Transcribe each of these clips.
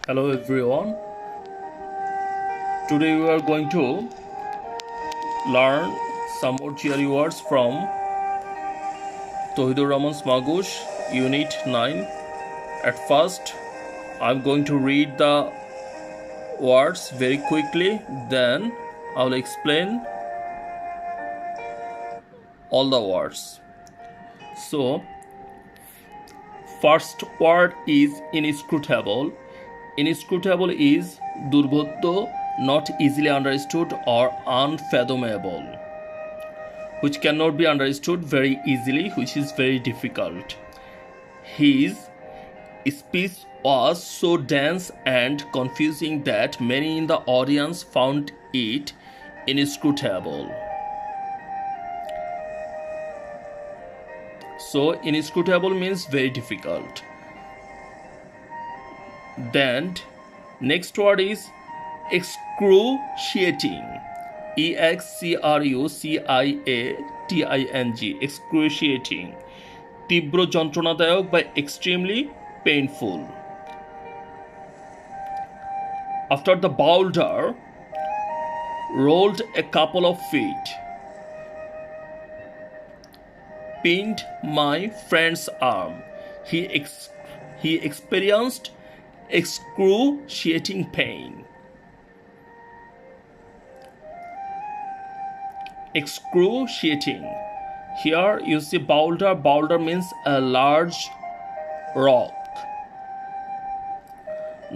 Hello everyone. Today we are going to learn some more theory words from Tohidur Rahman's Magoosh, Unit 9. At first, I'm going to read the words very quickly, then I'll explain all the words. So, first word is inscrutable. Inscrutable is durbodho, not easily understood or unfathomable, which cannot be understood very easily, which is very difficult. His speech was so dense and confusing that many in the audience found it inscrutable. So, inscrutable means very difficult. Then, next word is excruciating. excruciating, excruciating, তীব্র যন্ত্রণাদায়ক বা extremely painful. After the boulder rolled a couple of feet, pinned my friend's arm, he experienced excruciating pain. Excruciating. Here you see boulder. Boulder means a large rock.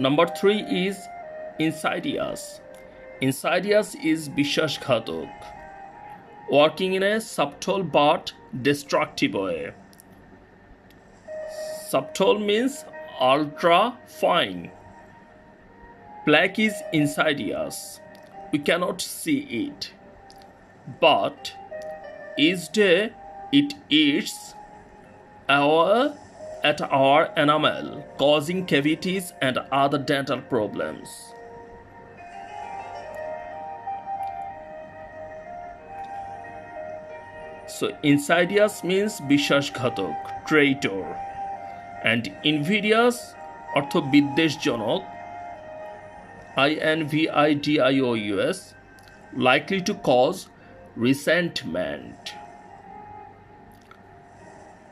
Number 3 is insidious. Insidious is বিশ্বাসঘাতক, working in a subtle but destructive way. Subtle means ultra fine. Black is insidious. We cannot see it, but each day it eats at our enamel, causing cavities and other dental problems. So insidious means বিশ্বাসঘাতক, traitor, and invidious অর্থ বিদ্বেষজনক, invidious, likely to cause resentment.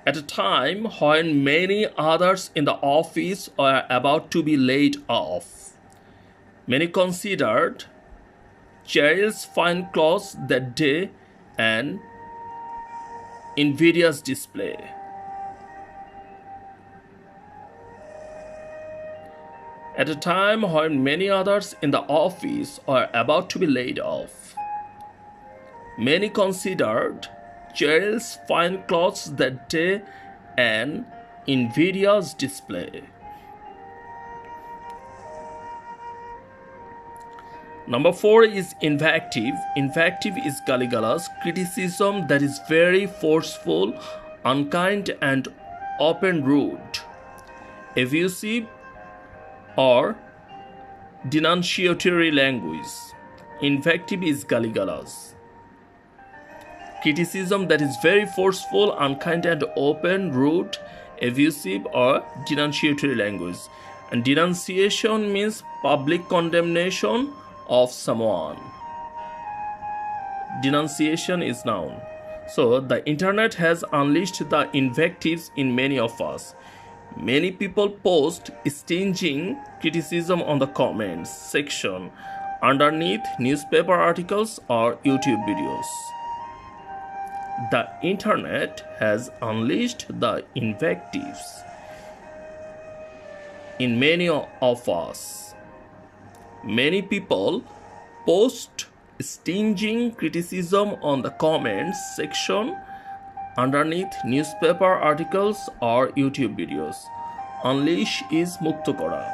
At a time when many others in the office are about to be laid off, many considered Cheryl's fine clothes that day an invidious display. At a time when many others in the office are about to be laid off, many considered Cheryl's fine clothes that day an invidious display. Number 4 is invective. Invective is galigalas, criticism that is very forceful, unkind, and often rude, abusive, or denunciatory language. Invective is galigalas. Criticism that is very forceful, unkind, and open, rude, abusive, or denunciatory language. And denunciation means public condemnation of someone. Denunciation is noun. So the internet has unleashed the invectives in many of us. Many people post stinging criticism on the comments section underneath newspaper articles or YouTube videos. The internet has unleashed the invectives in many of us. Many people post stinging criticism on the comments section underneath newspaper articles or YouTube videos. Unleash is mukto kora.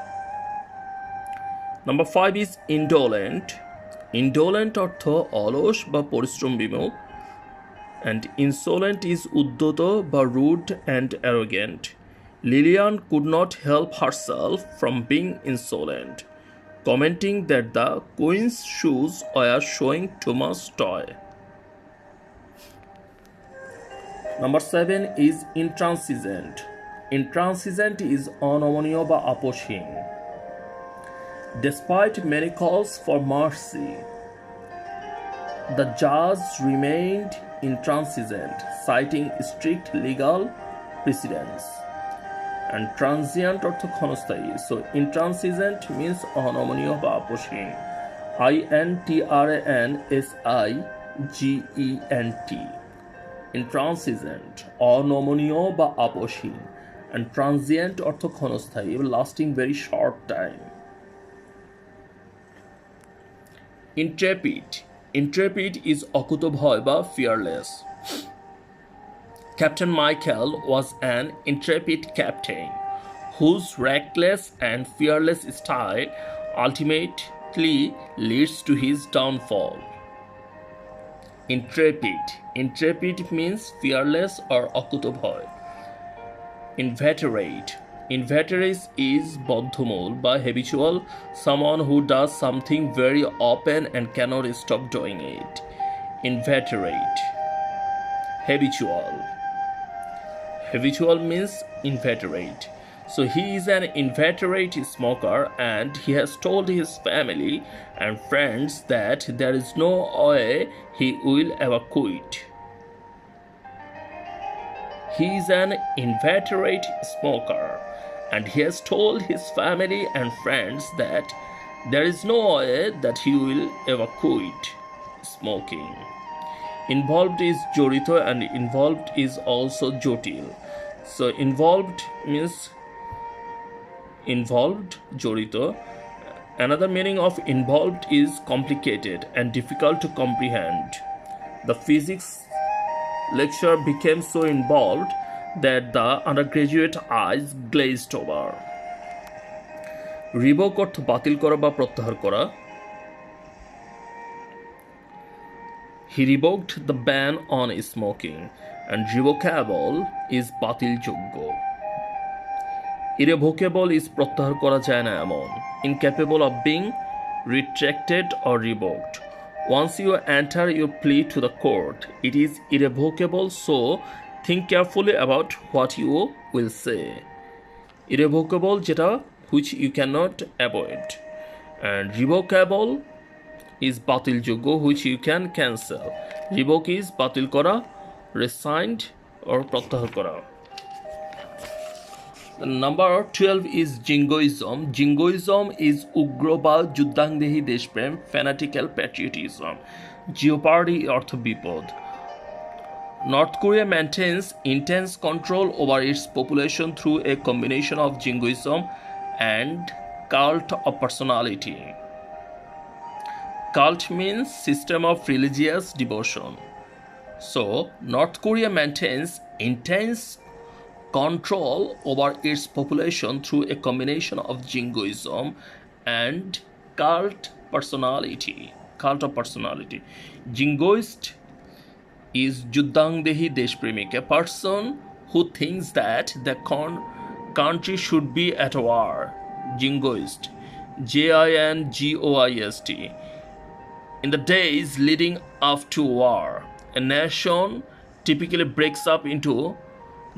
Number 5 is indolent. Indolent অর্থ অলস বা পরিশ্রম বিমুখ, and insolent is উদ্ধত বা rude and arrogant. Lillian could not help herself from being insolent, commenting that the queen's shoes were showing too much toy. Number 7 is intransigent. Intransigent is অনমনীয় বা আপোষহীন. Despite many calls for mercy, the judge remained intransigent, citing strict legal precedents. And transient অর্থ ক্ষণস্থায়ী, so intransigent means অনমনীয় বা আপোষহীন, INTRANSIGENT, intransigent অনমনীয় বা আপোষহীন, and transient অর্থ ক্ষণস্থায়ী, lasting very short time. Intrepid is অকুতভয় বা fearless. Captain Michael was an intrepid captain whose reckless and fearless style ultimately leads to his downfall. Intrepid means fearless or অকুতভয়. Inveterate is বদ্ধমূল বা habitual, someone who does something very often and cannot stop doing it. Inveterate. Habitual means inveterate. So he is an inveterate smoker and he has told his family and friends that there is no way he will ever quit. He is an inveterate smoker and he has told his family and friends that there is no way that he will ever quit smoking. Involved is jorito and involved is also jotil. So involved means involved, jorito. Another meaning of involved is complicated and difficult to comprehend. The physics lecture became so involved that the undergraduate eyes glazed over. Revoke অর্থ বাতিল করা বা প্রত্যাহার করা. He revoked the ban on smoking, and revocable is বাতিলযোগ্য. Irrevocable is প্রত্যাহার করা যায় না এমন. Incapable of being retracted or revoked. Once you enter your plea to the court, it is irrevocable, so think carefully about what you will say. Irrevocable যেটা which you cannot avoid, and revocable is বাতিলযোগ্য which you can cancel. Revoke is বাতিল করা, rescind or প্রত্যাহার করা. Number 12 is jingoism. Jingoism is উগ্র বা যুদ্ধাংদেহী দেশপ্রেম, fanatical patriotism. Jeopardy অর্থ বিপদ. North Korea maintains intense control over its population through a combination of jingoism and cult of personality. Cult means system of religious devotion. So, North Korea maintains intense control over its population through a combination of jingoism and cult of personality. Jingoist is যুদ্ধাংদেহী দেশপ্রেমিক, a person who thinks that the country should be at war. Jingoist, JINGOIST. In the days leading up to war, a nation typically breaks up into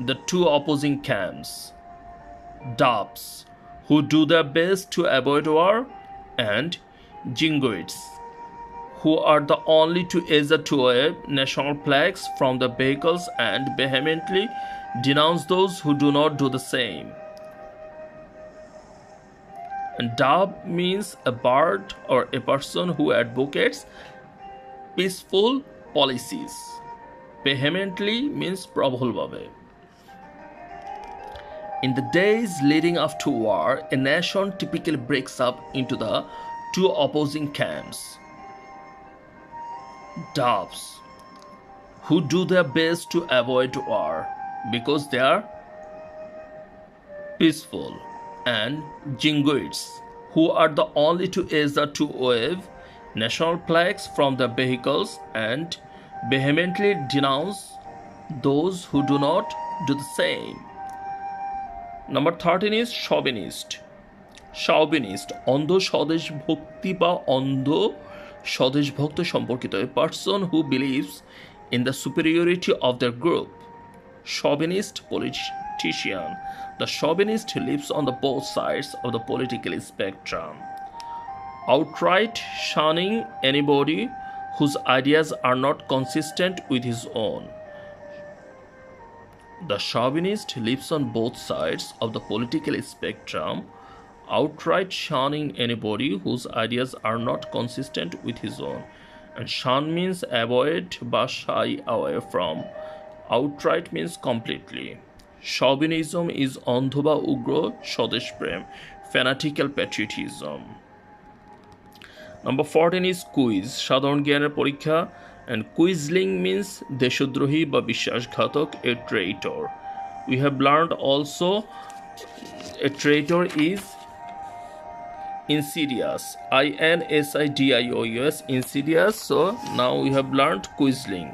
the two opposing camps. Dubs, who do their best to avoid war, and Jingoists, who are the only to eager to wave national flags from the vehicles and vehemently denounce those who do not do the same. And dub means a bird or a person who advocates peaceful policies. Vehemently means প্রবলভাবে. In the days leading up to war, a nation typically breaks up into the two opposing camps. Dubs, who do their best to avoid war because they are peaceful, and Jingoists, who are the only to eager to wave national flags from their vehicles and vehemently denounce those who do not do the same. Number 13 is chauvinist. Chauvinist, অন্ধ স্বদেশ ভক্তি বা অন্ধ স্বদেশ ভক্ত সম্পর্কিত, a person who believes in the superiority of their group. Chauvinist politician. The chauvinist lives on the both sides of the political spectrum. outright shunning anybody whose ideas are not consistent with his own. The chauvinist lives on both sides of the political spectrum, outright shunning anybody whose ideas are not consistent with his own. And shun means avoid বা shy away from. Outright means completely. Chauvinism is অন্ধ বা উগ্র স্বদেশ প্রেম, fanatical patriotism. Number 14 is quiz, সাধারণ জ্ঞানের পরীক্ষা. And quizzling means দেশদ্রোহী বা বিশ্বাসঘাতক, a traitor. We have learned also a traitor is insidious, insidious, insidious. So now we have learned quizzling,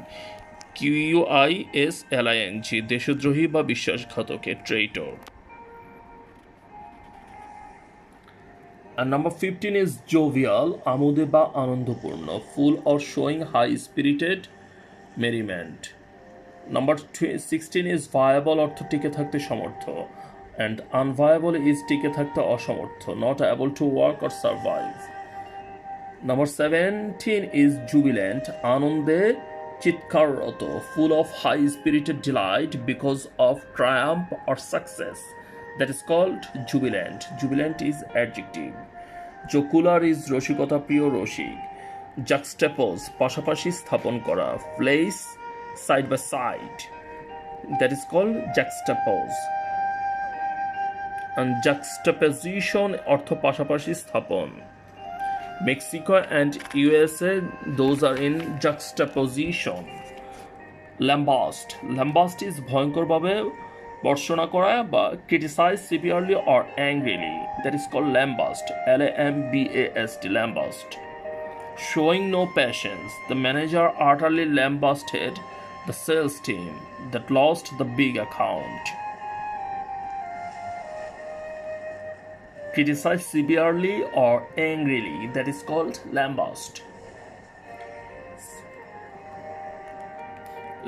quisling, দেশদ্রোহী বা বিশ্বাসঘাতক, a traitor. And number 15 is jovial, আমোদে বা আনন্দপূর্ণ, full or showing high spirited merriment. Number 16 is viable, অর্থ টিকে থাকতে সমর্থ, and unviable is টিকে থাকতে অসমর্থ, not able to work or survive. Number 17 is jubilant, আনন্দে চিৎকাররত, full of high spirited delight because of triumph or success. That is called jubilant. Jubilant is adjective. Jocular is রসিকতা প্রিয়, রসিক. Juxtapose, পাশাপাশি স্থাপন করা, place side by side. That is called juxtapose. And juxtaposition অর্থ পাশাপাশি স্থাপন. Mexico and USA, those are in juxtaposition. Lambast. Lambast is ভয়ঙ্করভাবে বর্ষনা করা বা criticize severely or angrily. That is called lambast. Lambast, lambast. Showing no patience. The manager utterly lambasted the sales team that lost the big account. Criticize severely or angrily. That is called lambast.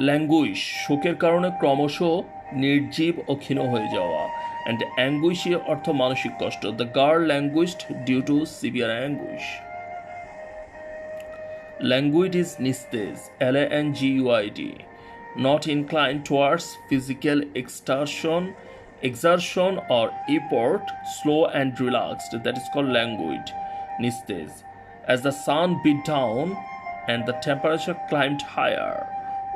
Languish, শোকের কারণে ক্রমশ নির্জীব ও ক্ষীণ হয়ে যাওয়া, and anguish এর অর্থ মানসিক কষ্ট. The girl languished due to severe anguish. Languid is নিস্তেজ, languid, not inclined towards physical exertion or effort, slow and relaxed. That is called languid, নিস্তেজ. As the sun beat down and the temperature climbed higher,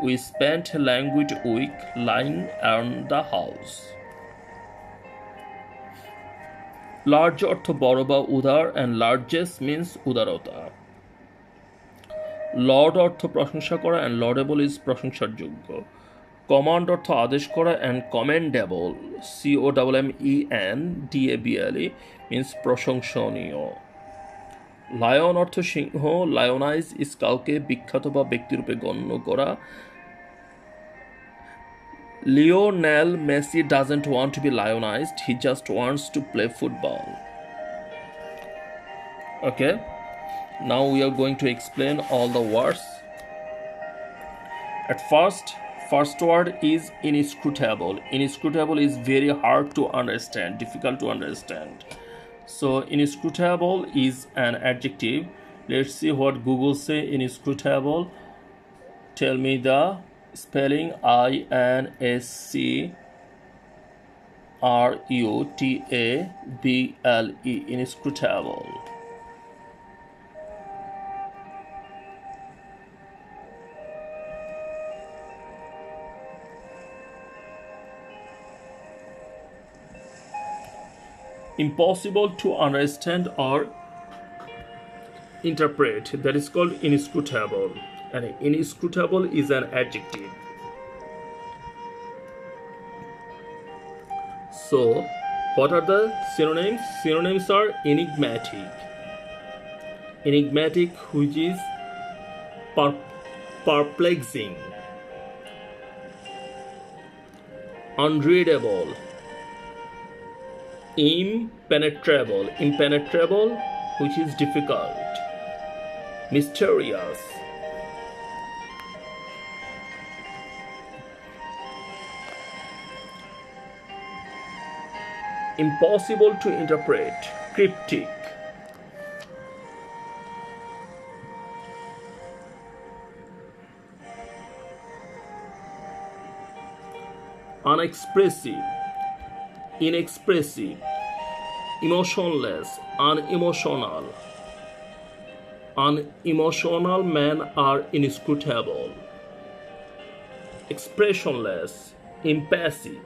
we spent a languid week lying around the house. Large অর্থ বড় বা উদার, and largest means উদারতা. Lord অর্থ প্রশংসা করা, and laudable is প্রশংসার যোগ্য. Command অর্থ আদেশ করা, and commendable, commendable, means প্রশংসনীয়. Lion অর্থ সিংহ, lionize is কাউকে বিখ্যাত বা ব্যক্তিরূপে গণ্য করা. Lionel Messi doesn't want to be lionized, he just wants to play football. Okay, now we are going to explain all the words. At first word is inscrutable. Inscrutable is very hard to understand, difficult to understand. So inscrutable is an adjective. Let's see what Google say inscrutable. Tell me the spelling. inscrutable, inscrutable. Impossible to understand or interpret. That is called inscrutable. And inscrutable is an adjective. So, what are the synonyms? Synonyms are enigmatic. Enigmatic, which is perplexing. Unreadable. Impenetrable. Impenetrable, which is difficult. Mysterious. Impossible to interpret. Cryptic. unexpressive, inexpressive, emotionless, unemotional. Unemotional men are inscrutable. Expressionless, impassive.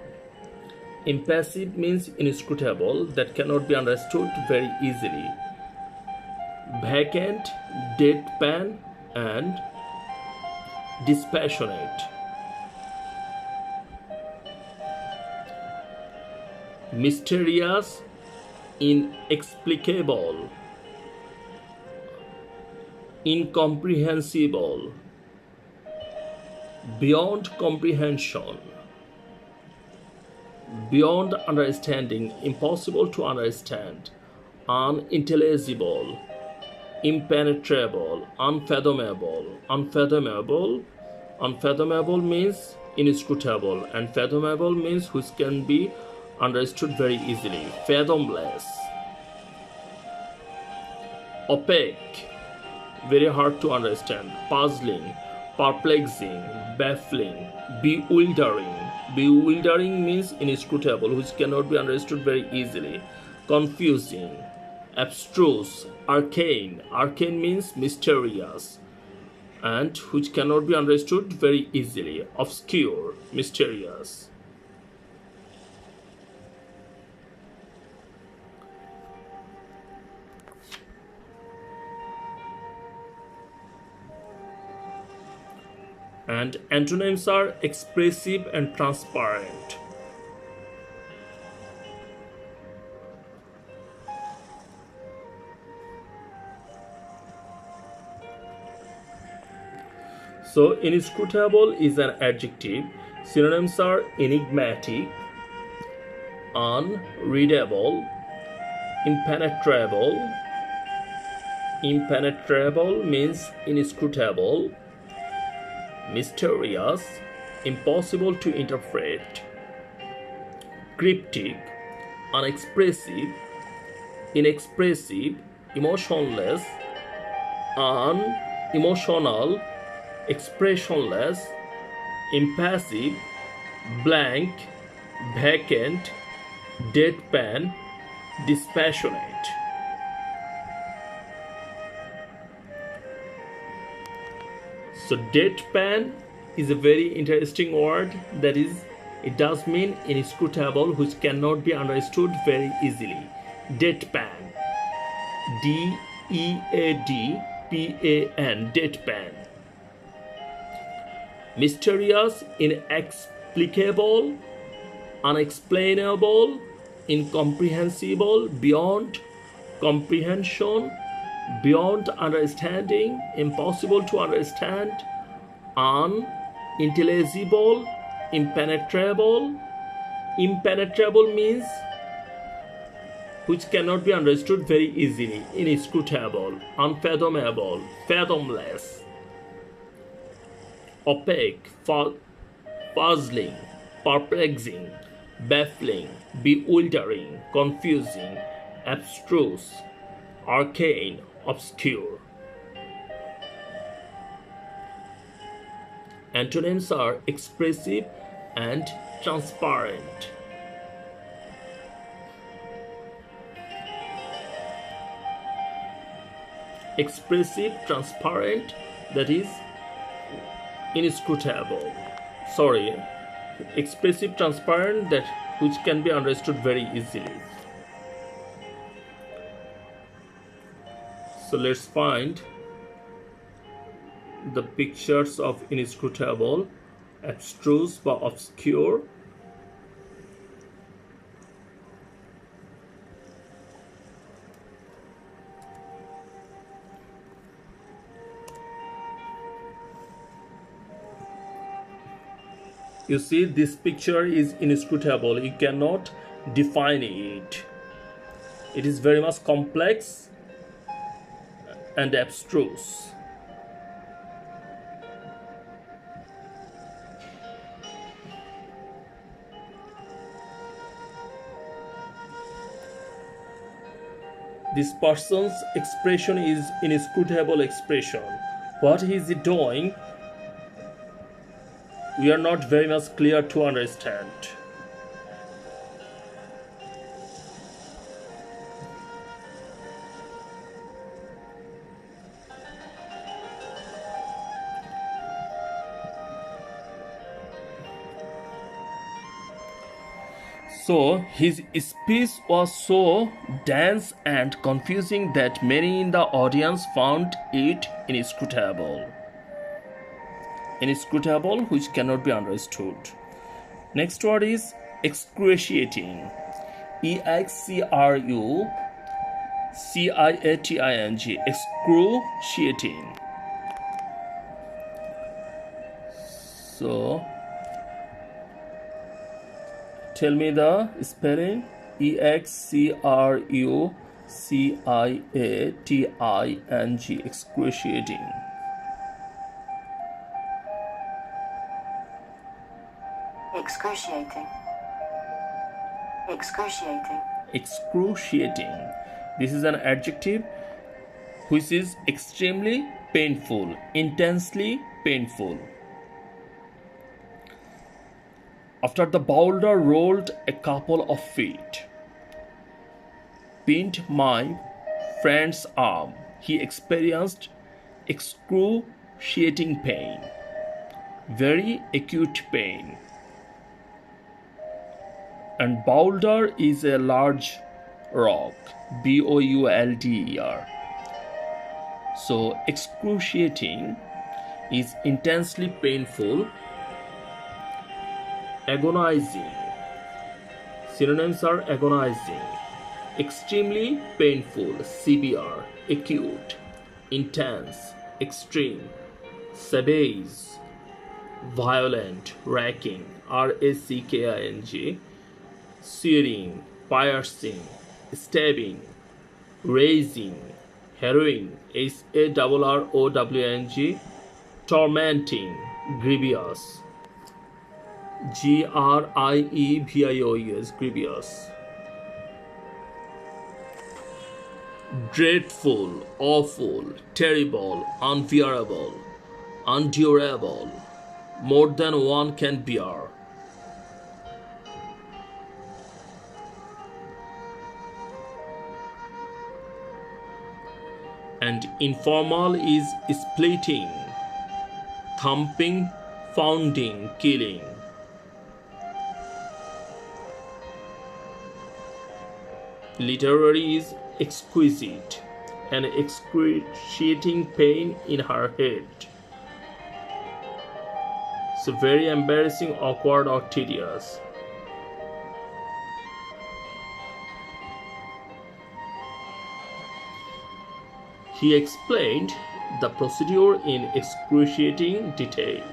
Impassive means inscrutable, that cannot be understood very easily. Vacant, deadpan, and dispassionate. Mysterious, inexplicable, incomprehensible, beyond comprehension, beyond understanding, impossible to understand, unintelligible, impenetrable, unfathomable. Unfathomable means inscrutable, and fathomable means which can be understood very easily. Fathomless. Opaque, very hard to understand. Puzzling, perplexing, baffling, bewildering. Bewildering means inscrutable, which cannot be understood very easily. Confusing, abstruse, arcane. Arcane means mysterious, and which cannot be understood very easily. Obscure, mysterious. And antonyms are expressive and transparent. So inscrutable is an adjective. Synonyms are enigmatic, unreadable, impenetrable. Impenetrable means inscrutable. Mysterious, impossible to interpret. Cryptic, unexpressive, inexpressive, emotionless, unemotional, expressionless, impassive, blank, vacant, deadpan, dispassionate. So deadpan is a very interesting word. That is, it does mean inscrutable, which cannot be understood very easily. Deadpan, D-E-A-D-P-A-N, deadpan. Mysterious, inexplicable, unexplainable, incomprehensible, beyond comprehension, beyond understanding, impossible to understand, unintelligible, impenetrable. Impenetrable means which cannot be understood very easily. Inscrutable, unfathomable, fathomless. Opaque, puzzling, perplexing, baffling, bewildering, confusing, abstruse, arcane, obscure. Antonyms are expressive and transparent. Expressive, transparent, that is inscrutable. Sorry, expressive, transparent, that which can be understood very easily. So let's find the pictures of inscrutable, abstruse or obscure. You see, this picture is inscrutable. You cannot define it. It is very much complex and abstruse. This person's expression is inscrutable expression. What is he doing? we are not very much clear to understand. So his speech was so dense and confusing that many in the audience found it inscrutable. Inscrutable, which cannot be understood. Next word is excruciating. Excruciating. Excruciating. So tell me the spelling. Excruciating. Excruciating. Excruciating. Excruciating. Excruciating. This is an adjective which is extremely painful, intensely painful. After the boulder rolled a couple of feet, pinned my friend's arm, he experienced excruciating pain, very acute pain. And boulder is a large rock, boulder. So excruciating is intensely painful, agonizing. Synonyms are agonizing, extremely painful, severe, acute, intense, extreme, savage, violent, racking, racking, searing, piercing, stabbing, raising, harrowing, harrowing, tormenting, grievous, grievous, grievous, dreadful, awful, terrible, unbearable, unendurable, more than one can bear. And informal is splitting, thumping, pounding, killing. Literary is exquisite, an excruciating pain in her head. So very embarrassing, awkward, or tedious. He explained the procedure in excruciating detail.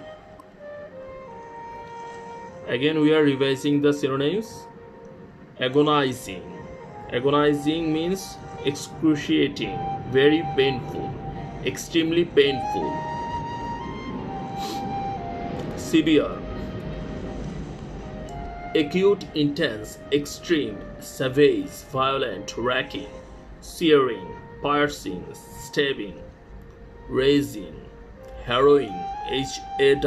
Again, we are revising the synonyms. Agonizing. Agonizing means excruciating, very painful, extremely painful. Severe. Acute, intense, extreme, savage, violent, racking, searing, piercing, stabbing, raising, harrowing, harrowing,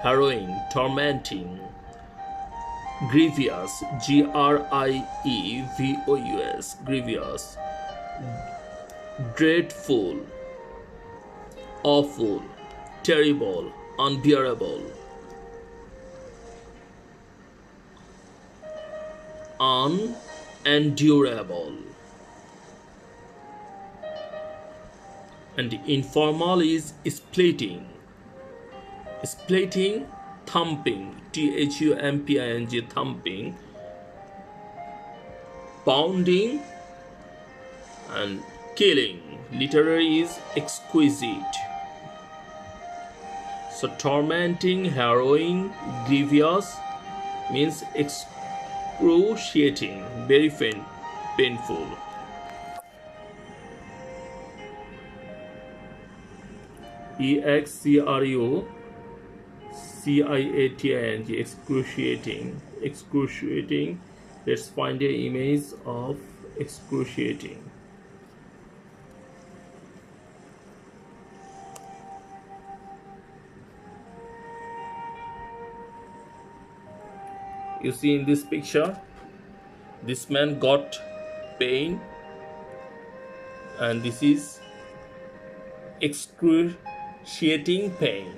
harrowing, tormenting, grievous, grievous, grievous, dreadful, awful, terrible, unbearable, unendurable. And informal is splitting, splitting, thumping, thumping, thumping, pounding, and killing. Literary is exquisite. So tormenting, harrowing, grievous means excruciating, very painful. Excruciating, excruciating. Let's find an image of excruciating. You see in this picture, this man got pain, and this is excruciating pain.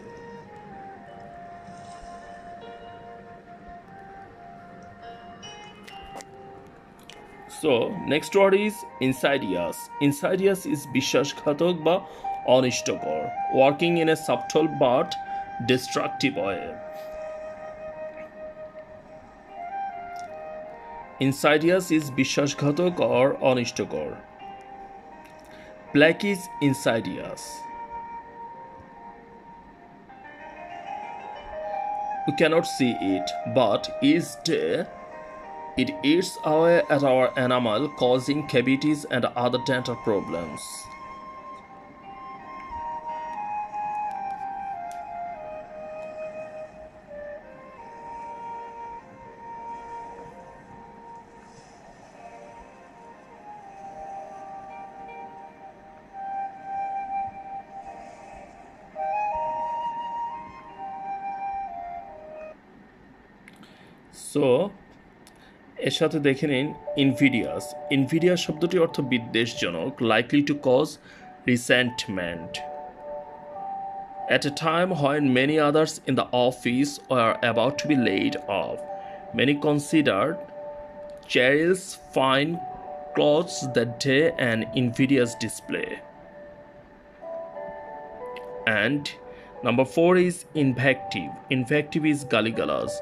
So next word is insidious. Insidious is বিশ্বাসঘাতক বা অনিষ্টকর, working in a subtle but destructive way. Insidious is বিশ্বাসঘাতক or অনিষ্টকর. Black is insidious. We cannot see it, but each day it eats away at our enamel, causing cavities and other dental problems. So এর সাথে দেখে নিন ইনভিডিয়াস। Invidious শব্দটি অর্থ বিদ্বেষজনক, likely to cause resentment. At a time when many others in the office were about to be laid off, many considered Cheryl's fine clothes that day an invidious display. And number 4 is invective. Invective is galigalas,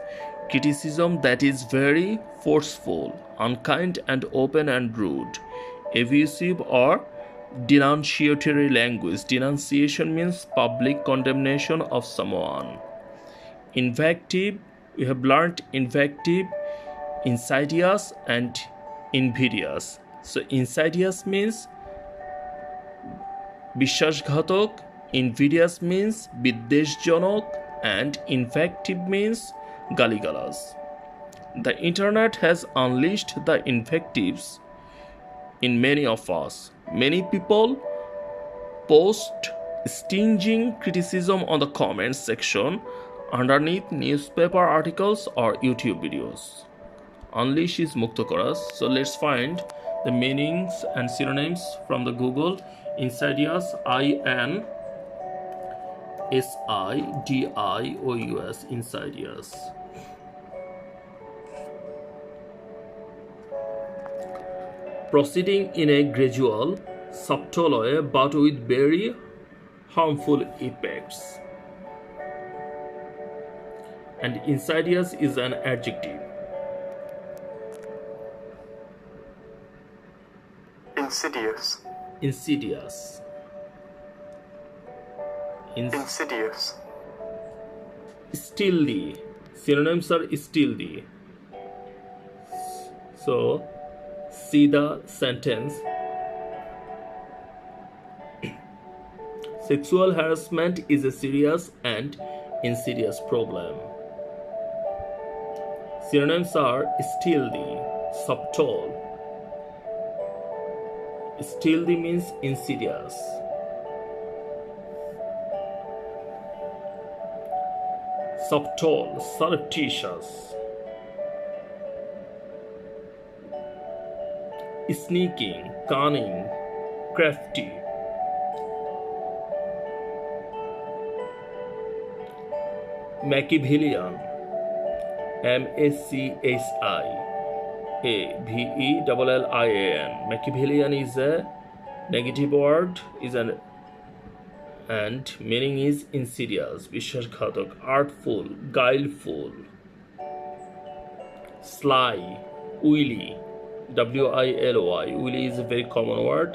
criticism that is very forceful, unkind and open and rude, abusive or denunciatory language. Denunciation means public condemnation of someone. Invective, we have learned invective, insidious and invidious. So insidious means বিশ্বাসঘাতক, invidious means বিদ্বেষজনক, and invective means galigalas. The internet has unleashed the invectives in many of us. Many people post stinging criticism on the comments section underneath newspaper articles or YouTube videos. Unleash is mukto kora. So let's find the meanings and synonyms from the Google. Insidious, insidious, insidious. Proceeding in a gradual, subtle way but with very harmful effects. And insidious is an adjective. Insidious. Insidious. Insidious. Stealthy. Synonyms are stealthy. So see the sentence. Sexual harassment is a serious and insidious problem. Synonyms are stealthy, subtle. Stealthy means insidious. Subtle, surreptitious. Sneaking, cunning, crafty. Machiavellian, Machiavellian. Machiavellian is a negative word, and meaning is insidious, বিশ্বাসঘাতক, artful, guileful. Sly, wily, wily. Wily is a very common word,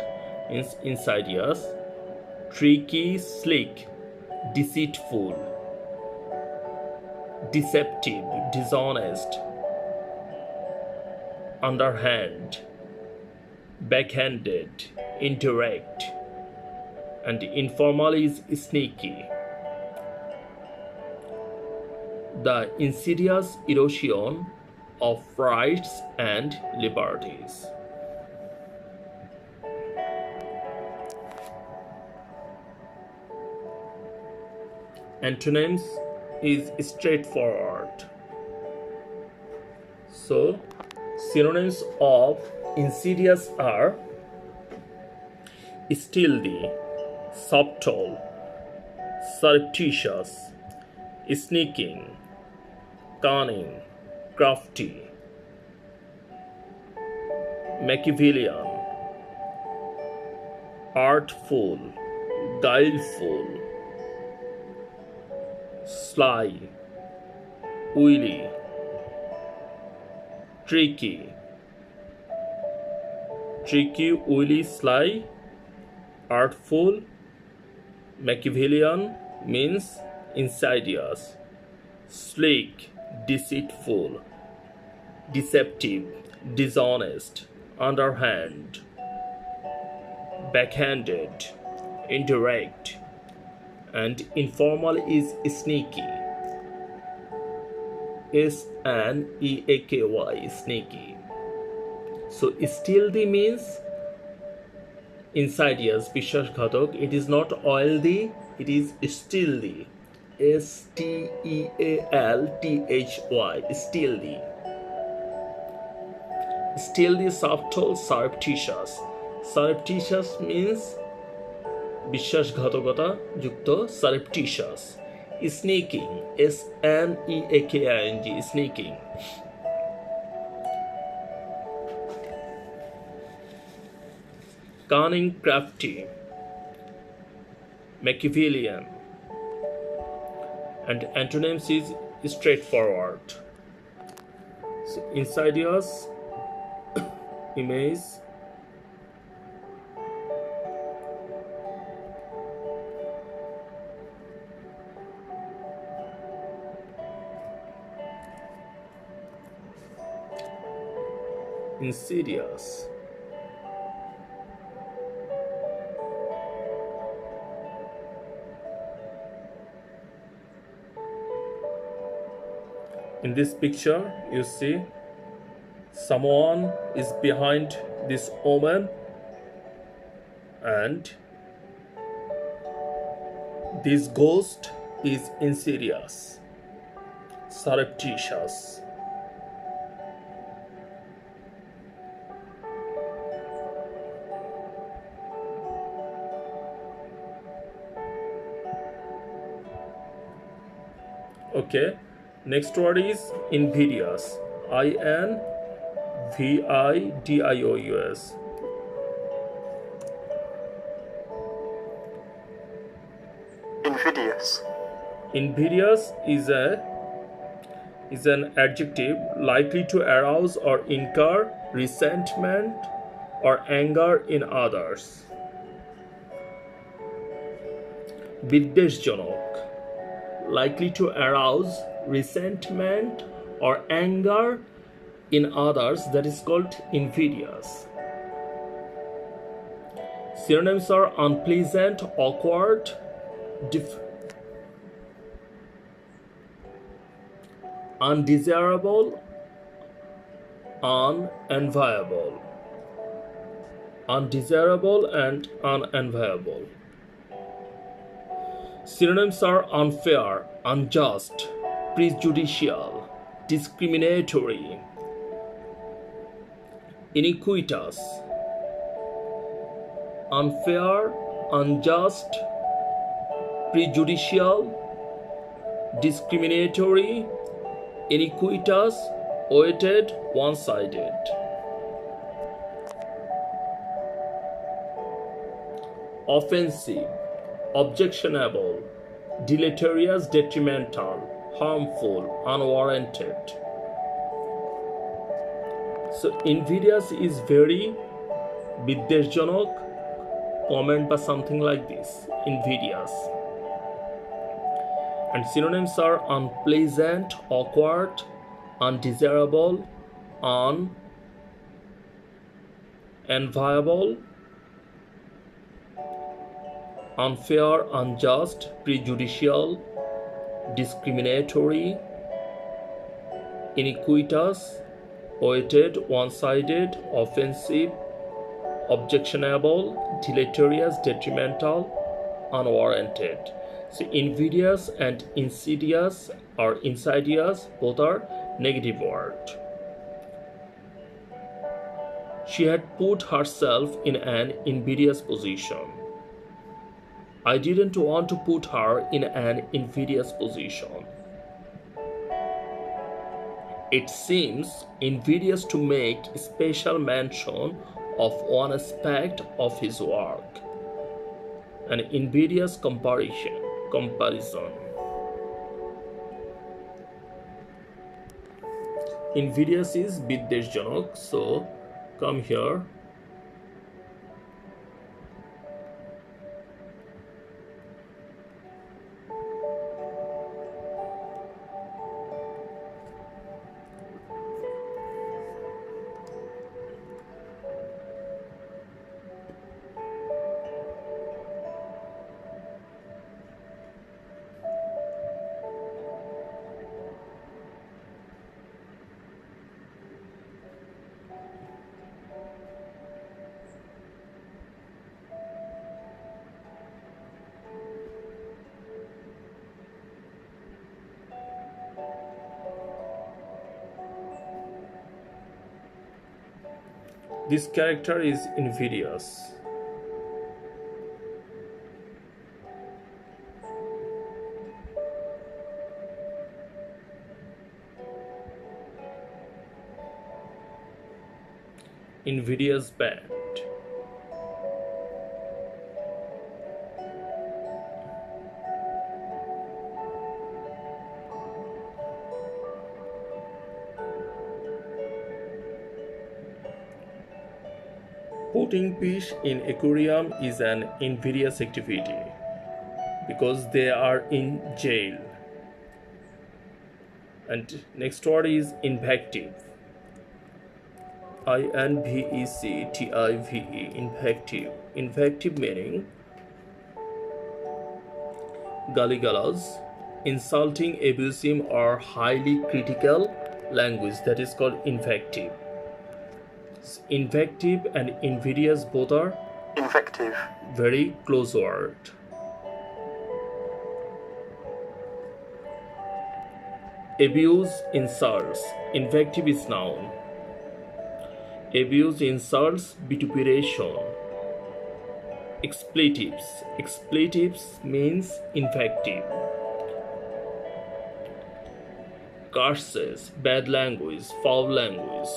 means insidious. Tricky, slick, deceitful, deceptive, dishonest, underhand, backhanded, indirect, and informal is sneaky. The insidious erosion of rights and liberties. Antonyms is straightforward, So synonyms of insidious are stealthy, subtle, surreptitious, sneaking, cunning, crafty, Machiavellian, artful, guileful, sly, wily, tricky, wily, sly, artful, Machiavellian means insidious, slick, deceitful, deceptive, dishonest, underhand, backhanded, indirect, and informal is sneaky. SNEAKY, sneaky. So stealthy means insidious, বিশ্বাসঘাতক. It is not oily, it is stealthy. STEALTHY, stealthy. Stealthy, subtle, surreptitious. Surreptitious means বিশ্বাসঘাতকতা যুক্ত, surreptitious. Sneaking, SNEAKING, sneaking. Cunning, crafty, Machiavellian. And antonyms is straightforward. So insidious, image, insidious, in this picture you see someone is behind this woman and this ghost is insidious, surreptitious. Okay, next word is invidious, INVIDIOUS. Invidious. Invidious is an adjective likely to arouse or incur resentment or anger in others. বিদ্বেষজনক, likely to arouse resentment or anger in others, that is called invidious. Synonyms are unpleasant, awkward, undesirable, unenviable. Undesirable and unenviable. Synonyms are unfair, unjust, prejudicial, discriminatory, iniquitous. Unfair, unjust, prejudicial, discriminatory, iniquitous, weighted, one-sided. Offensive, objectionable, deleterious, detrimental, harmful, unwarranted. So invidious is very বিদ্বেষজনক, comment বা something like this, invidious. And synonyms are unpleasant, awkward, undesirable, unenviable, unfair, unjust, prejudicial, discriminatory, iniquitous, weighted, one-sided, offensive, objectionable, deleterious, detrimental, unwarranted. So invidious and insidious or insidious both are negative words. She had put herself in an invidious position. I didn't want to put her in an invidious position. It seems invidious to make special mention of one aspect of his work. An invidious comparison. Invidious is বিদ্বেষজনক, so come here. This character is invidious. Invidious bad. Putting fish in aquarium is an invidious activity because they are in jail. And next word is invective. invective. Invective. Invective meaning galigalas, insulting, abusive, or highly critical language, that is called invective. Invective and invidious both are Invective. very close word. Abuse, insults. Invective is noun. Abuse, insults, vituperation. Expletives. Expletives means invective. Curses, bad language, foul language.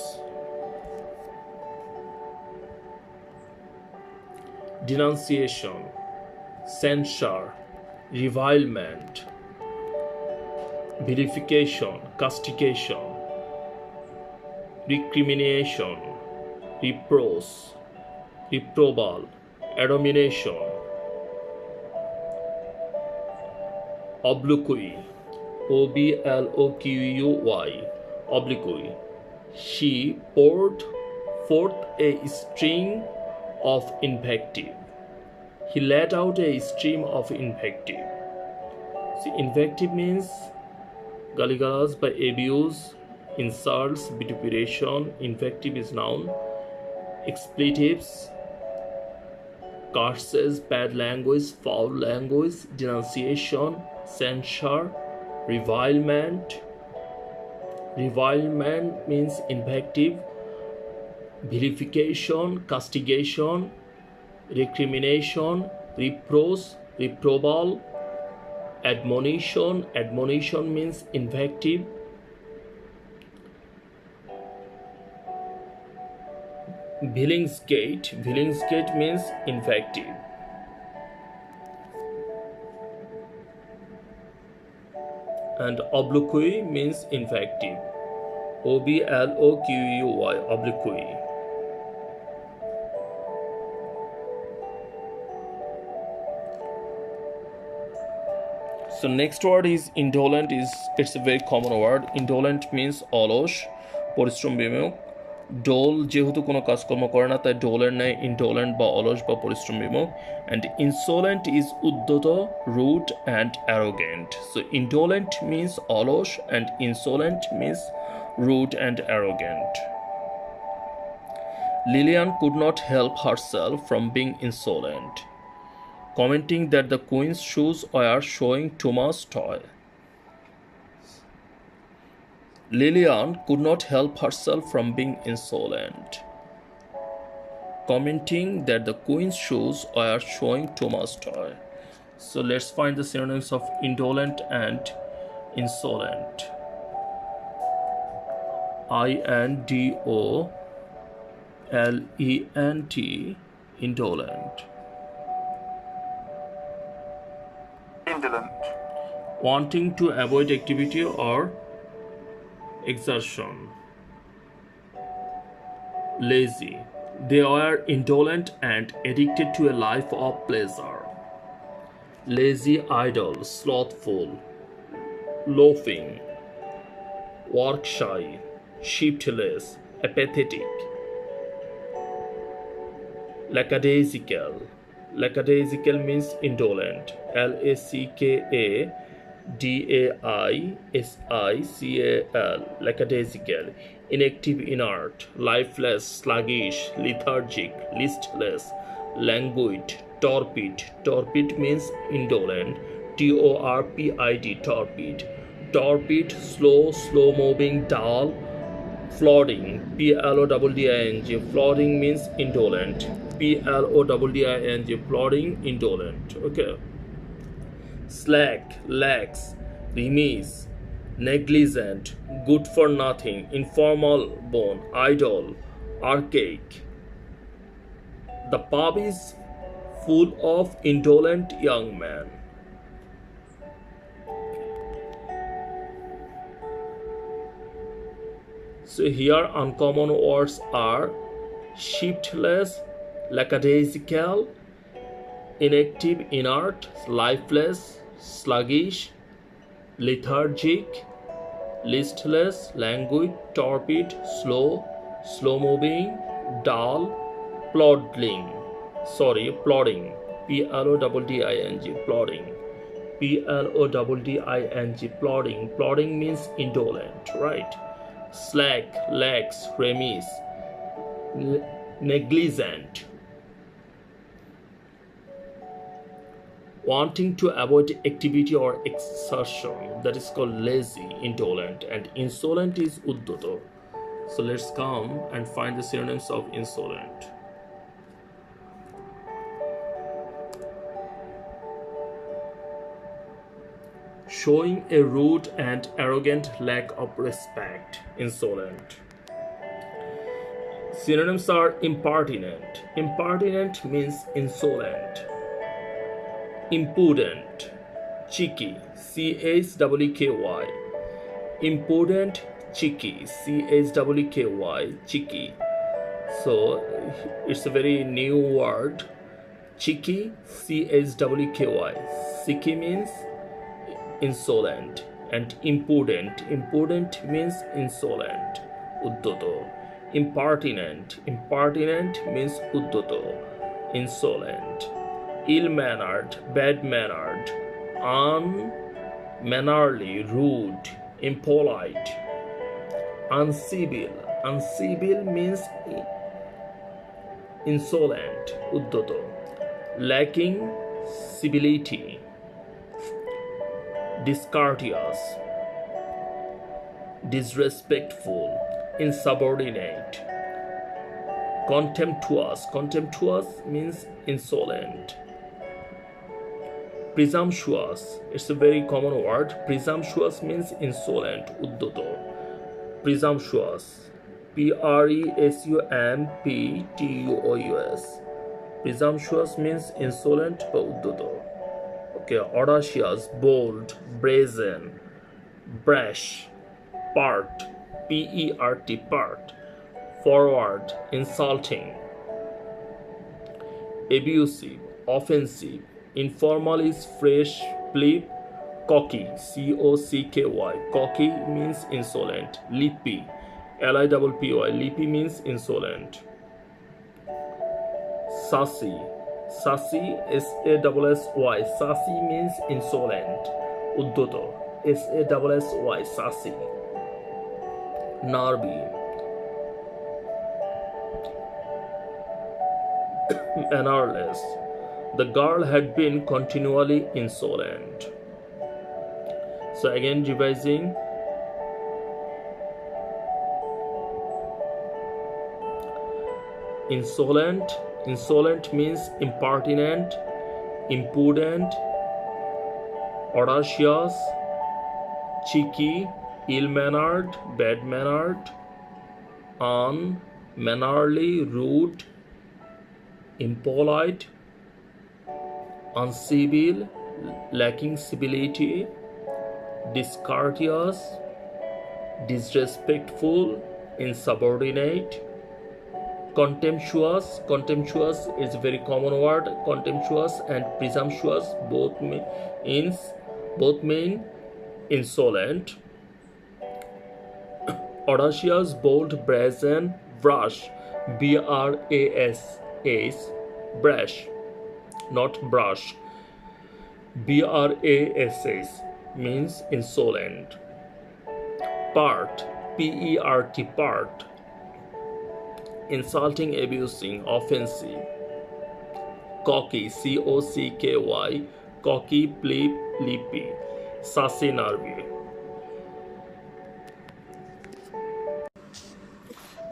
Denunciation, censure, revilement, vilification, castigation, recrimination, reproach, reprobal, abomination, obloquy, obloquy, obloquy. She poured forth a stream of invective. He let out a stream of invective. See, invective means galigalas by abuse, insults, vituperation. Invective is noun. Expletives, curses, bad language, foul language, denunciation, censure, revilement. Revilement means invective. Vilification, castigation, recrimination, reproach, reprobal, admonition. Admonition means invective. Billingsgate. Billingsgate means invective. And obloquy means invective. obloquy, obloquy. So next word is indolent. It's a very common word. Indolent means অলস, পরিশ্রম বিমুখ। ডোল যেহেতু কোনো কাজকর্ম করে না তাই ডোলের ন্যায় ইনডোলেন্ট বা অলস বা পরিশ্রম বিমুখ। অ্যান্ড ইনসোলেন্ট ইজ উদ্ধত, rude and arrogant. So indolent means অলস and insolent means rude and arrogant. Lillian could not help herself from being insolent, commenting that the queen's shoes were showing too much toy. Lillian could not help herself from being insolent. commenting that the queen's shoes are showing too much toy. So let's find the synonyms of indolent and insolent. INDOLENT, indolent. Indolent. Wanting to avoid activity or exertion. Lazy. They are indolent and addicted to a life of pleasure. Lazy, idle, slothful, loafing, work shy, shiftless, apathetic. Lackadaisical. Lackadaisical means indolent. LACKADAISICAL. Lackadaisical. Inactive, inert, lifeless, sluggish, lethargic, listless, languid, torpid. Torpid means indolent. TORPID, torpid. Torpid, slow, slow moving, dull. Plodding, PLODDING. Plodding means indolent. PLODDING. Plodding, indolent. Okay. Slack, lax, remiss, negligent, good for nothing, informal, bone, idle, archaic. The pub is full of indolent young men. So here uncommon words are shiftless, lackadaisical, inactive, inert, lifeless, sluggish, lethargic, listless, languid, torpid, slow, slow-moving, dull, plodding. Plodding. PLODDING. Plodding. PLODDING. Plodding. Plodding means indolent, right? Slack, lax, remiss, negligent. Wanting to avoid activity or exertion, that is called lazy, indolent, and insolent is uddoto. So let's come and find the synonyms of insolent. Showing a rude and arrogant lack of respect, insolent. Synonyms are impertinent. Impertinent means insolent. Impudent, cheeky, CHEEKY. Impudent, cheeky, CHEEKY, cheeky. So it's a very new word. Cheeky, CHEEKY. Cheeky means insolent, and impudent. Impudent means insolent. Uddoto. Impertinent. Impertinent means uddoto. Insolent. Ill-mannered, bad-mannered, unmannerly, rude, impolite. Uncivil. Uncivil means insolent. Uddoto. Lacking civility. Discourteous, disrespectful, insubordinate. Contemptuous. Contemptuous means insolent. Presumptuous. It's a very common word. Presumptuous means insolent. Uddoto. Presumptuous. PRESUMPTUOUS. Presumptuous means insolent. Uddoto. Okay, audacious, bold, brazen, brash, part, PERT, part, forward, insulting, abusive, offensive. Informal is fresh, plebe, cocky, COCKY. Cocky means insolent. Lippy, LIPPY. Lippy means insolent. Sassy. Sassy, SASSY. Sassy means insolent. Uddoto. SASSY. Sassy. Nervy. Mannerless. The girl had been continually insolent. So again revising. Insolent. Insolent means impertinent, impudent, audacious, cheeky, ill-mannered, bad-mannered, unmannerly, rude, impolite, uncivil, lacking civility, discourteous, disrespectful, insubordinate, contemptuous. Contemptuous is a very common word. Contemptuous and presumptuous both mean insolent. Audacious, bold, brazen, brash, B-R-A-S-H, brash, not brush. B-R-A-S-H means insolent. Part, P-E-R-T, part, insulting, abusing, offensive. Cocky, C-O-C-K-Y, cocky, pleb, lippy, sassy, nervy.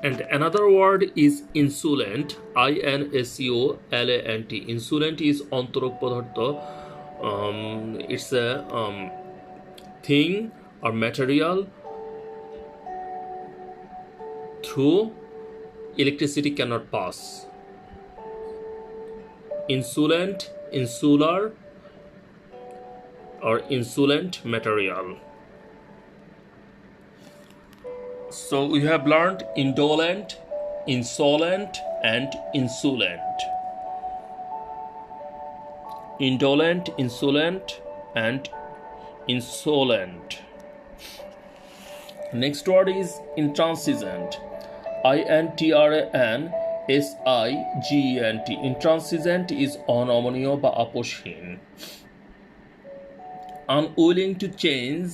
And another word is insolent, I-N-S-U-L-A-N-T. Insolent is antarok padartha. It's a thing or material through electricity cannot pass. Insolent, insular, or insolent material. So we have learned indolent, insolent, and insolent. Indolent, insolent, and insolent. Next word is intransigent. INTRANSIGENT. Intransigent is অনমনীয় বা আপোষহীন. Unwilling to change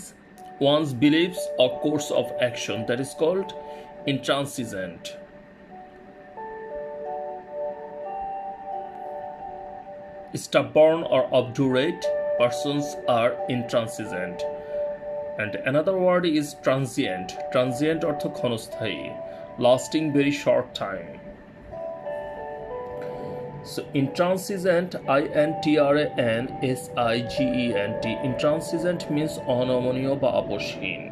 one's beliefs or course of action, that is called intransigent. Stubborn or obdurate persons are intransigent. And another word is transient. Transient অর্থ ক্ষণস্থায়ী, lasting very short time. So intransigent, INTRANSIGENT. Intransigent means অনমনীয় বা আপোষহীন.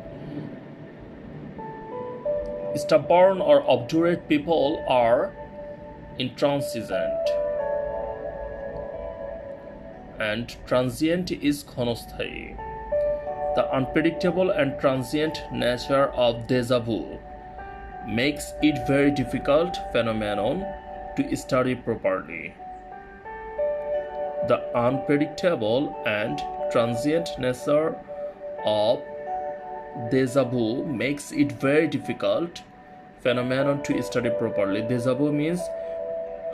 Stubborn or obdurate people are intransigent. And transient is ক্ষণস্থায়ী. The unpredictable and transient nature of déjà vu makes it very difficult phenomenon to study properly. The unpredictable and transient nature of déjà vu makes it very difficult phenomenon to study properly. Déjà vu means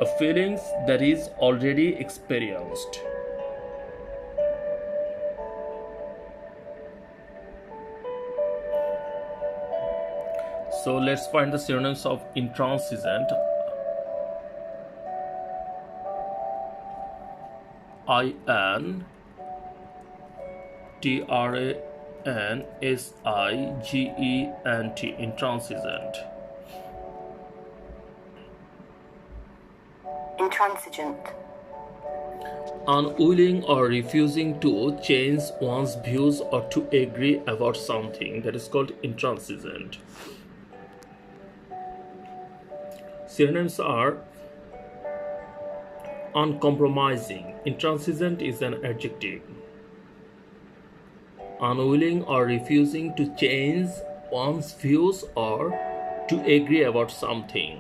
a feelings that is already experienced. So let's find the synonyms of intransigent. INTRANSIGENT. Intransigent. Intransigent. Unwilling or refusing to change one's views or to agree about something, that is called intransigent. Synonyms are uncompromising. Intransigent is an adjective. Unwilling or refusing to change one's views or to agree about something.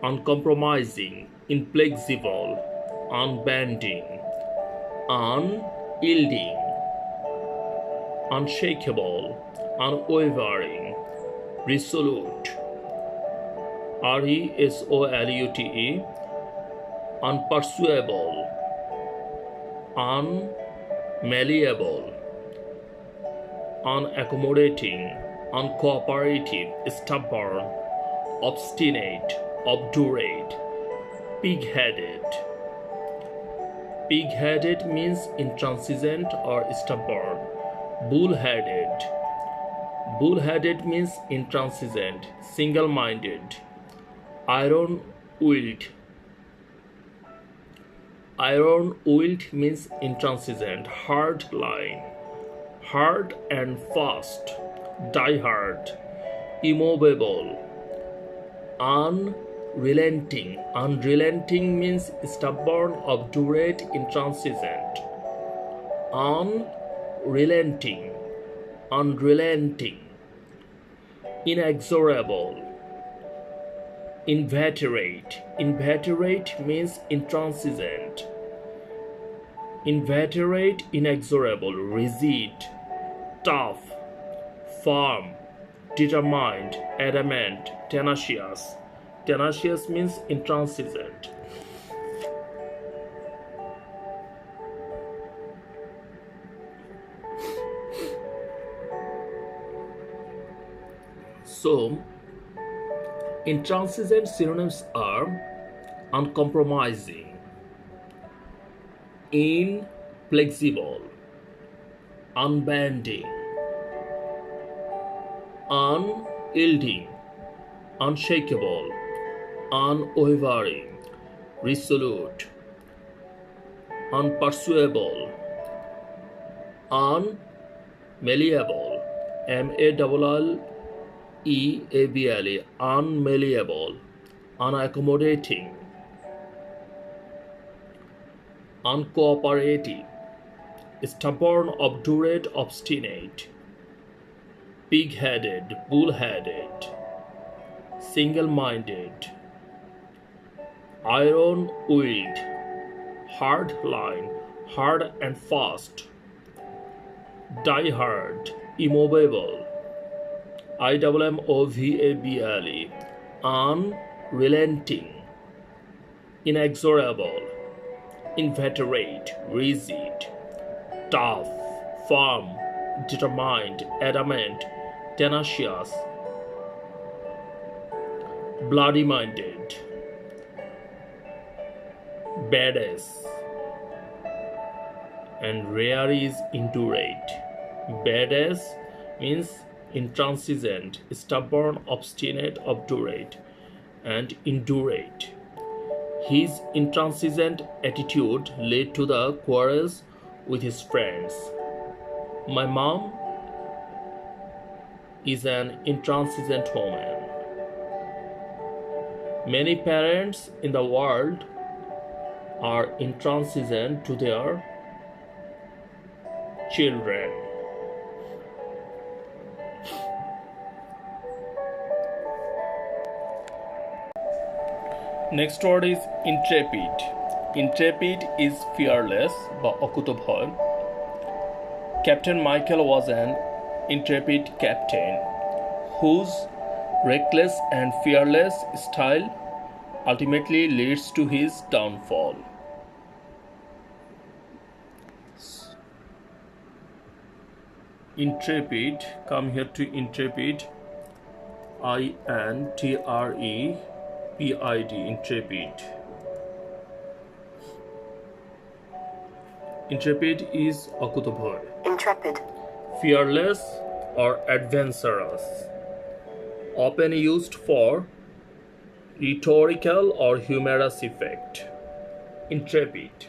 Uncompromising, inflexible, unbending, unyielding, unshakable, unwavering, resolute, RESOLUTE, unpersuadable, unmalleable, unaccommodating, uncooperative, stubborn, obstinate, obdurate, pig-headed. Pig-headed means intransigent or stubborn. Bull-headed. Bull-headed means intransigent, single-minded. Iron-willed. Iron-willed means intransigent, hard-line, hard and fast, die-hard, immovable, unrelenting. Unrelenting means stubborn, obdurate, intransigent. Unrelenting, unrelenting. Inexorable, inveterate. Inveterate means intransigent. Inveterate, inexorable, rigid, tough, firm, determined, adamant, tenacious. Tenacious means intransigent. So, intransigent synonyms are uncompromising, inflexible, unbending, unyielding, unshakable, unwavering, resolute, unpersuadable, unmalleable, malleable, unmalleable, unaccommodating, uncooperative, stubborn, obdurate, obstinate, pig-headed, bull-headed, single-minded, iron-willed, hard-line, hard and fast, die-hard, immovable, immovable, unrelenting, inexorable, inveterate, rigid, tough, firm, determined, adamant, tenacious, bloody-minded, badass, and rare is indurate. Badass means intransigent, stubborn, obstinate, obdurate, and indurate. His intransigent attitude led to the quarrels with his friends. My mom is an intransigent woman. Many parents in the world are intransigent to their children. Next word is intrepid. Intrepid is fearless বা অকুতভয়. Captain Michael was an intrepid captain whose reckless and fearless style ultimately leads to his downfall. Intrepid, come here to intrepid, INTREPID, intrepid. Intrepid is অকুতভয়. Intrepid. Fearless or adventurous. Often used for rhetorical or humorous effect. Intrepid.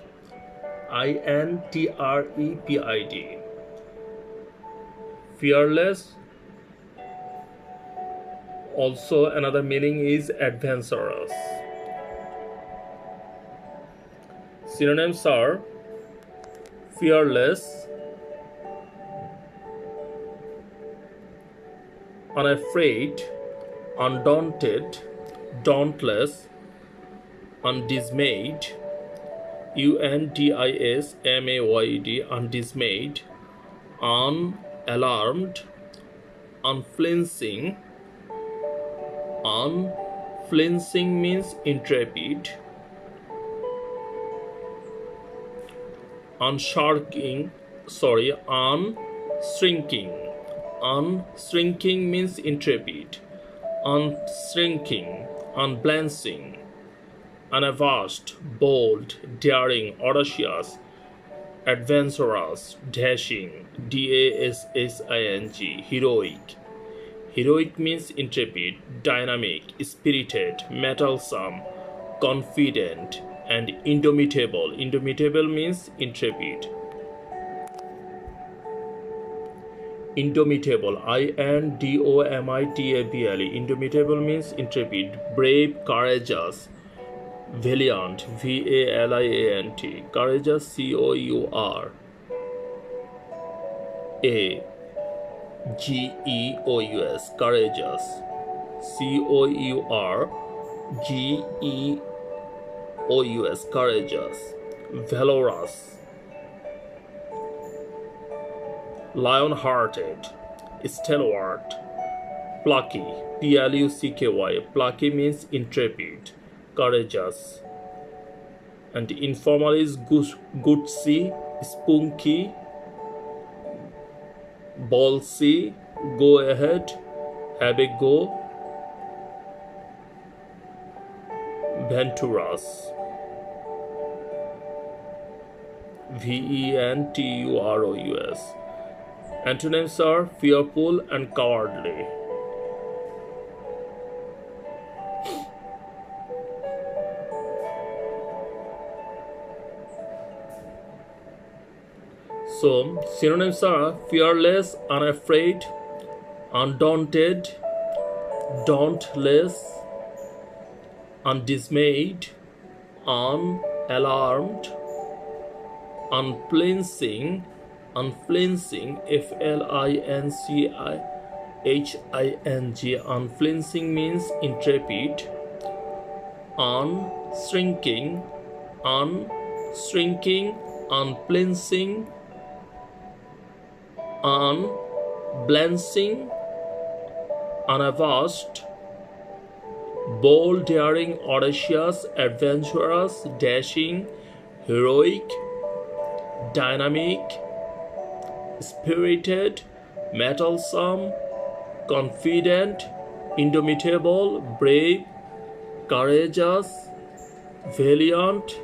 INTREPID. Fearless. Also another meaning is adventurous. Synonyms are fearless, unafraid, undaunted, dauntless, undismayed, UNDISMAYED, undismayed, unalarmed, unflinching. Unflinching means intrepid. Unshrinking. Unshrinking means intrepid. Unshrinking, unblancing, unabashed, bold, daring, audacious, adventurous, dashing, DASSING, heroic, Heroic means intrepid, dynamic, spirited, mettlesome, confident, and indomitable. Indomitable means intrepid. Indomitable, Indomitable. Indomitable means intrepid, brave, courageous, valiant, Valiant, courageous, Courageous, courageous, Courgeous, courageous, valorous, lion-hearted, stalwart, plucky, Plucky, plucky means intrepid, courageous, and informal is goodsy, spunky, ballsy, go ahead, have a go, venturous, Venturous. Antonyms are fearful and cowardly. So, synonyms are fearless, unafraid, undaunted, dauntless, undismayed, unalarmed, unflinching, unflinching, Flinching, unflinching means intrepid, unshrinking, unflinching, unblenching, unabashed, bold, daring, audacious, adventurous, dashing, heroic, dynamic, spirited, mettlesome, confident, indomitable, brave, courageous, valiant,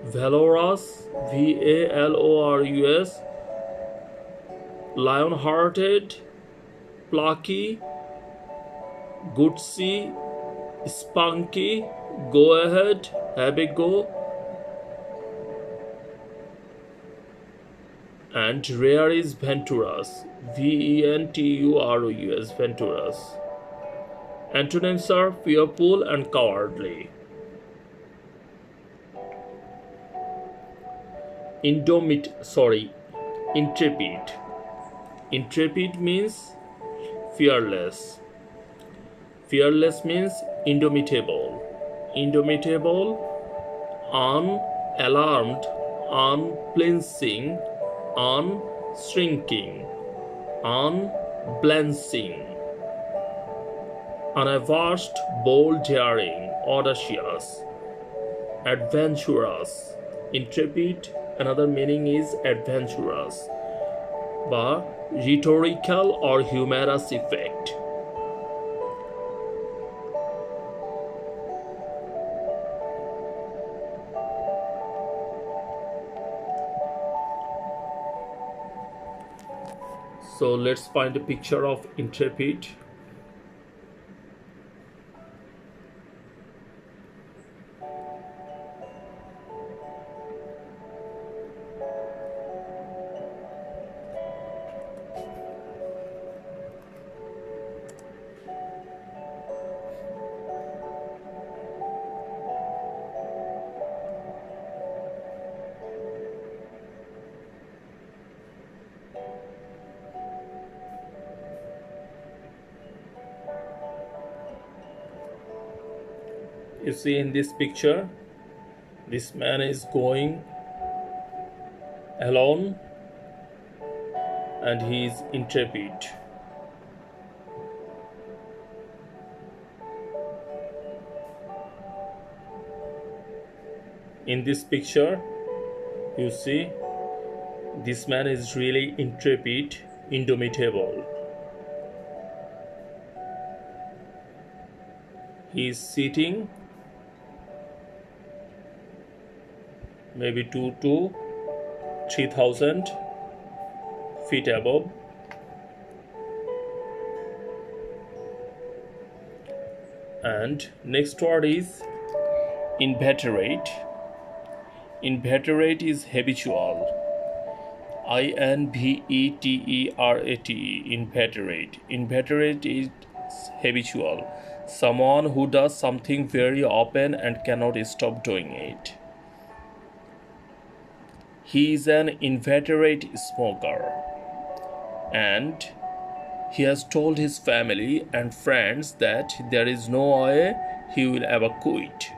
valorous, Valorous, lion-hearted, plucky, goodsy, spunky, go ahead, have a go, and rare is venturous, Venturous, venturous. Antonyms are fearful and cowardly. Intrepid. Intrepid means fearless. Fearless means indomitable. Indomitable, unalarmed, unflinching, unshrinking, unblenching, unabashed, bold, daring, audacious, adventurous. Intrepid, another meaning is adventurous, but rhetorical or humorous effect. So let's find a picture of intrepid. You see in this picture, this man is going alone and he is intrepid. In this picture, you see this man is really intrepid, indomitable. He is sitting maybe 2,000 to 3,000 feet above. And next word is inveterate. Inveterate is habitual. Inveterate. Inveterate. Inveterate is habitual. Someone who does something very often and cannot stop doing it. He is an inveterate smoker, and he has told his family and friends that there is no way he will ever quit.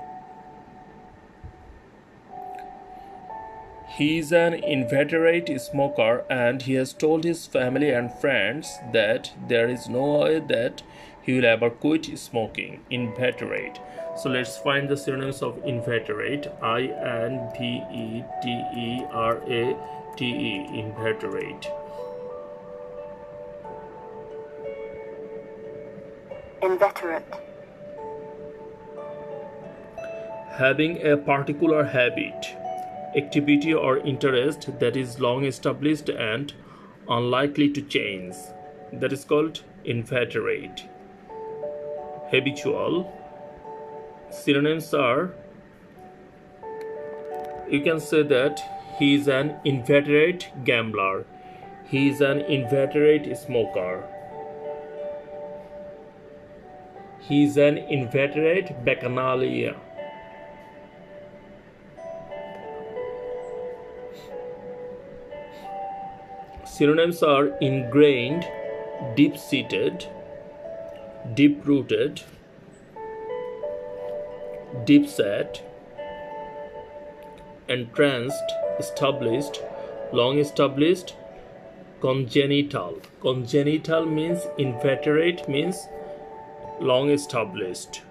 He is an inveterate smoker, and he has told his family and friends that there is no way that he will ever quit smoking. Inveterate. So let's find the synonyms of inveterate. Inveterate. Inveterate. Inveterate. Having a particular habit, activity or interest that is long established and unlikely to change. That is called inveterate. Habitual. Synonyms are, you can say that he is an inveterate gambler. He is an inveterate smoker. He is an inveterate bacchanalia. Synonyms are ingrained, deep-seated, deep-rooted, deep-set, entranced, established, long-established, congenital. Congenital means inveterate, means long-established.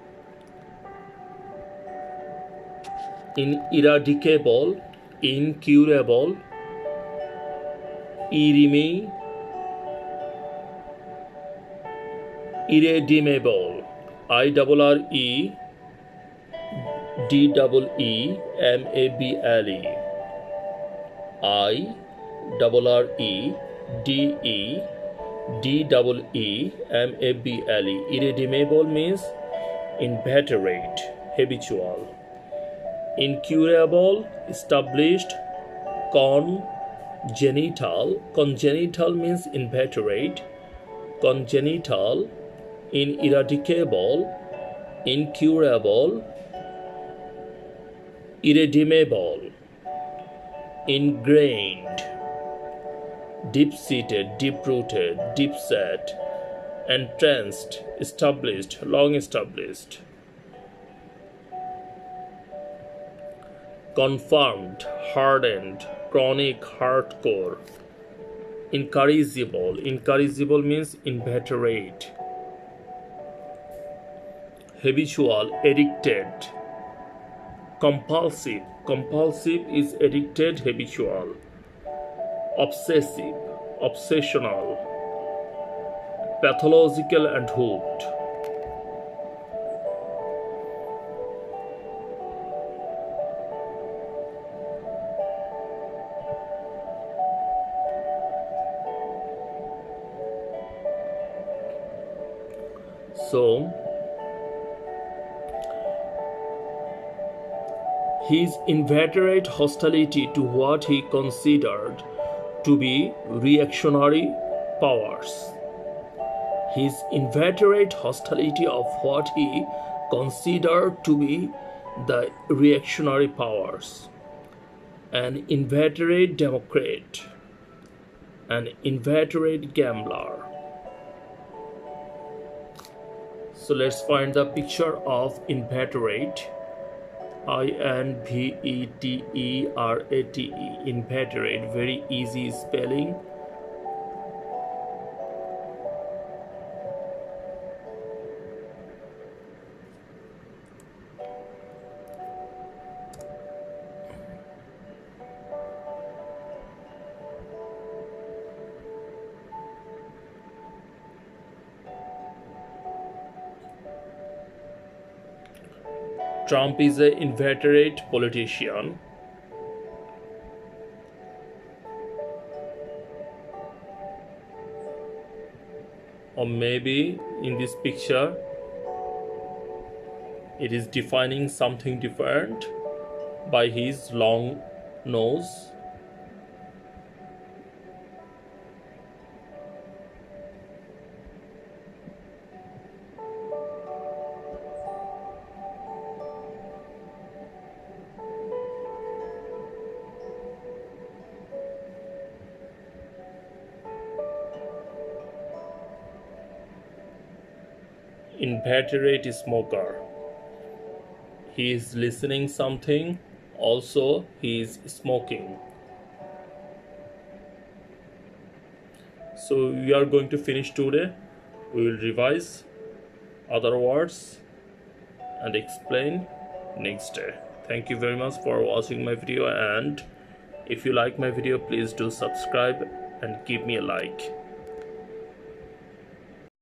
Ineradicable, incurable, irredeemable. IRREDEEMABLE. IRREDEEMABLE. Irredeemable means inveterate, habitual. Incurable, established, congenital. Congenital means inveterate. Congenital, ineradicable, incurable, irredeemable. Ingrained, deep-seated, deep-rooted, deep-set, entranced, established, long-established. Confirmed, hardened, chronic, hardcore. Incorrigible. Incorrigible means inveterate. Habitual, addicted. Compulsive. Compulsive is addicted, habitual. Obsessive, obsessional. Pathological and hooked. So, his inveterate hostility to what he considered to be reactionary powers. His inveterate hostility of what he considered to be the reactionary powers. An inveterate Democrat, an inveterate gambler. So let's find the picture of inveterate. INVETERATE. Inveterate. Very easy spelling. Trump is an inveterate politician. Or maybe in this picture, It is defining something different by his long nose. Inveterate smoker. He is listening something. Also, he is smoking. So we are going to finish today. We will revise other words and explain next day. Thank you very much for watching my video, and if you like my video, please do subscribe and give me a like.